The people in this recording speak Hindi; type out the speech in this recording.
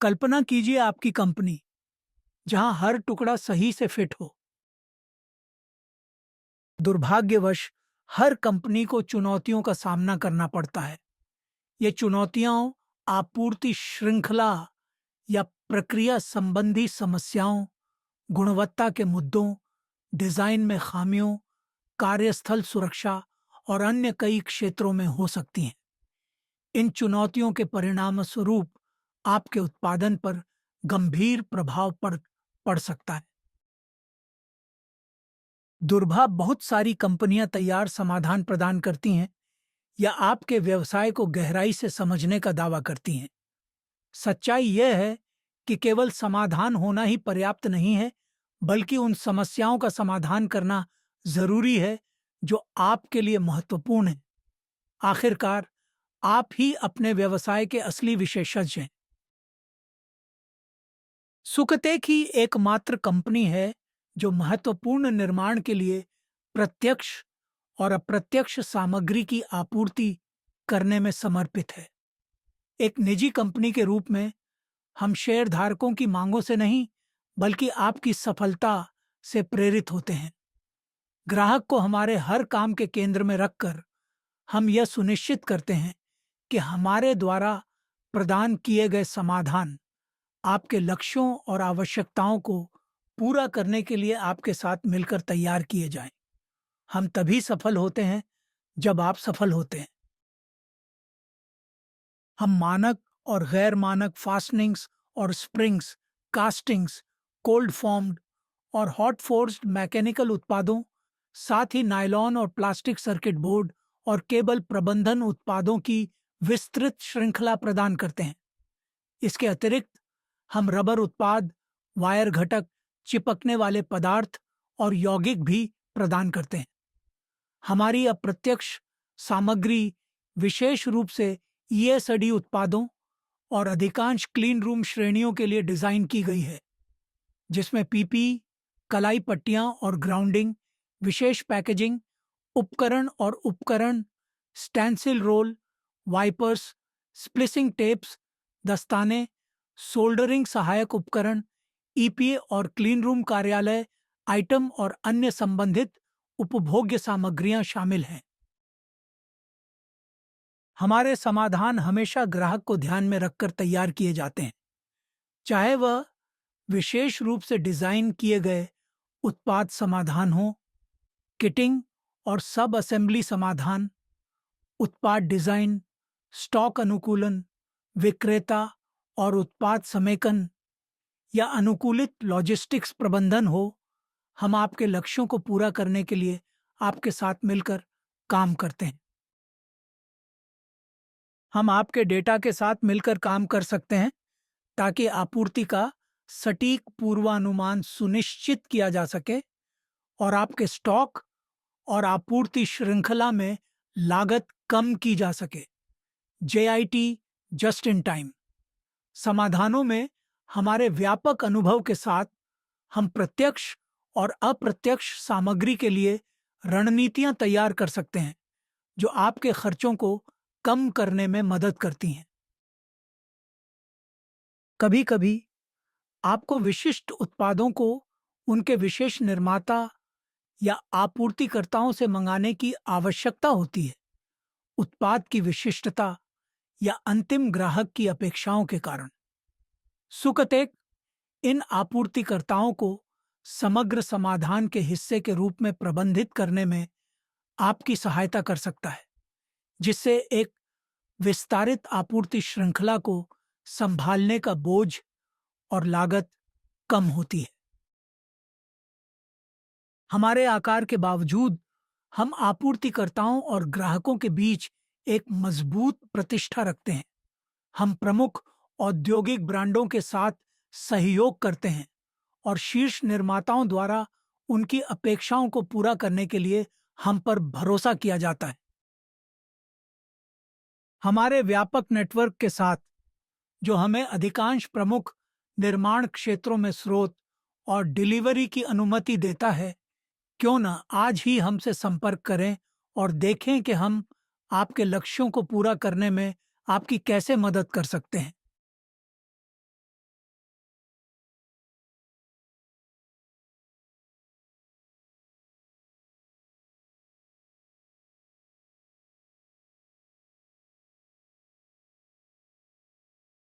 कल्पना कीजिए आपकी कंपनी जहां हर टुकड़ा सही से फिट हो। दुर्भाग्यवश हर कंपनी को चुनौतियों का सामना करना पड़ता है। ये चुनौतियां आपूर्ति श्रृंखला या प्रक्रिया संबंधी समस्याओं, गुणवत्ता के मुद्दों, डिजाइन में खामियों, कार्यस्थल सुरक्षा और अन्य कई क्षेत्रों में हो सकती हैं। इन चुनौतियों के परिणामस्वरूप आपके उत्पादन पर गंभीर प्रभाव पड़ सकता है। दुर्भाग्य बहुत सारी कंपनियां तैयार समाधान प्रदान करती हैं या आपके व्यवसाय को गहराई से समझने का दावा करती हैं। सच्चाई यह है कि केवल समाधान होना ही पर्याप्त नहीं है, बल्कि उन समस्याओं का समाधान करना जरूरी है जो आपके लिए महत्वपूर्ण है। आखिरकार, आप ही अपने व्यवसाय के असली विशेषज्ञ हैं। सुकतेक ही एकमात्र कंपनी है जो महत्वपूर्ण निर्माण के लिए प्रत्यक्ष और अप्रत्यक्ष सामग्री की आपूर्ति करने में समर्पित है। एक निजी कंपनी के रूप में हम शेयरधारकों की मांगों से नहीं, बल्कि आपकी सफलता से प्रेरित होते हैं। ग्राहक को हमारे हर काम के केंद्र में रखकर हम यह सुनिश्चित करते हैं कि हमारे द्वारा प्रदान किए गए समाधान आपके लक्ष्यों और आवश्यकताओं को पूरा करने के लिए आपके साथ मिलकर तैयार किए जाएं। हम तभी सफल होते हैं जब आप सफल होते हैं। हम मानक और गैर मानक फास्टनिंग्स और स्प्रिंग्स, कास्टिंग्स, कोल्ड फॉर्म्ड और हॉट फोर्स्ड मैकेनिकल उत्पादों, साथ ही नायलॉन और प्लास्टिक सर्किट बोर्ड और केबल प्रबंधन उत्पादों की विस्तृत श्रृंखला प्रदान करते हैं। इसके अतिरिक्त हम रबर उत्पाद, वायर घटक, चिपकने वाले पदार्थ और यौगिक भी प्रदान करते हैं। हमारी अप्रत्यक्ष सामग्री विशेष रूप से ESD उत्पादों और अधिकांश क्लीन रूम श्रेणियों के लिए डिजाइन की गई है, जिसमें PP, कलाई पट्टियां और ग्राउंडिंग, विशेष पैकेजिंग, उपकरण, stencil roll, wipers, splicing tapes, दस्ताने, सोल्डरिंग सहायक उपकरण, EPA और क्लीन रूम कार्यालय आइटम और अन्य संबंधित उपभोग्य सामग्रियां शामिल हैं। हमारे समाधान हमेशा ग्राहक को ध्यान में रखकर तैयार किए जाते हैं, चाहे वह विशेष रूप से डिजाइन किए गए उत्पाद समाधान हो, किटिंग और सब असेंबली समाधान, उत्पाद डिजाइन, स्टॉक अनुकूलन, विक्रेता और उत्पाद समेकन या अनुकूलित लॉजिस्टिक्स प्रबंधन हो। हम आपके लक्ष्यों को पूरा करने के लिए आपके साथ मिलकर काम करते हैं। हम आपके डेटा के साथ मिलकर काम कर सकते हैं ताकि आपूर्ति का सटीक पूर्वानुमान सुनिश्चित किया जा सके और आपके स्टॉक और आपूर्ति श्रृंखला में लागत कम की जा सके। JIT जस्ट इन टाइम समाधानों में हमारे व्यापक अनुभव के साथ हम प्रत्यक्ष और अप्रत्यक्ष सामग्री के लिए रणनीतियां तैयार कर सकते हैं जो आपके खर्चों को कम करने में मदद करती हैं। कभी-कभी आपको विशिष्ट उत्पादों को उनके विशेष निर्माता या आपूर्तिकर्ताओं से मंगाने की आवश्यकता होती है, उत्पाद की विशिष्टता या अंतिम ग्राहक की अपेक्षाओं के कारण। सुकतेक इन आपूर्तिकर्ताओं को समग्र समाधान के हिस्से के रूप में प्रबंधित करने में आपकी सहायता कर सकता है, जिससे एक विस्तारित आपूर्ति श्रृंखला को संभालने का बोझ और लागत कम होती है। हमारे आकार के बावजूद हम आपूर्तिकर्ताओं और ग्राहकों के बीच एक मजबूत प्रतिष्ठा रखते हैं। हम प्रमुख औद्योगिक ब्रांडों के साथ सहयोग करते हैं और शीर्ष निर्माताओं द्वारा उनकी अपेक्षाओं को पूरा करने के लिए हम पर भरोसा किया जाता है। हमारे व्यापक नेटवर्क के साथ, जो हमें अधिकांश प्रमुख निर्माण क्षेत्रों में स्रोत और डिलीवरी की अनुमति देता है, क्यों न आज ही हमसे संपर्क करें और देखें कि हम आपके लक्ष्यों को पूरा करने में आपकी कैसे मदद कर सकते हैं।